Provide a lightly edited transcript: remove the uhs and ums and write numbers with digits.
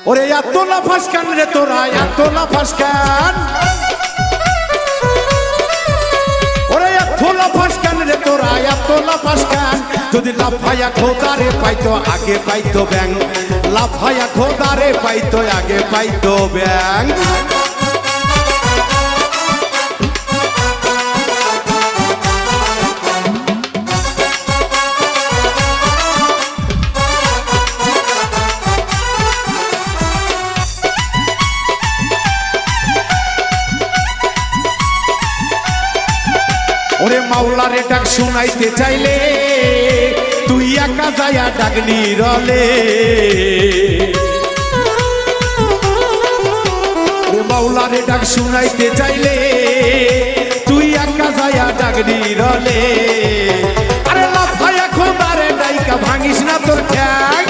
ওরে এত লাফাস কেন রে তোরা, এত লাফাস কেন, ওরে এত লাফাস কেন রে তোরা, এত লাফাস কেন। যদি লাফাইয়া খোদারে পাইতো আগে পাইতো ব্যাং, লাফাইয়া খোদারে পাইতো আগে পাইতো ব্যাং। ওরে মাওলারে ডাক শুনাইতে চাইলে তুই একা যায়া ডাকলি রলে, ওরে মাওলারে ডাক শুনাইতে চাইলে তুই একা যায়া ডাকলি রলে। আরে লাফায়া খোদারে ডাইকা ভাঙিস না তোর ঠ্যাং,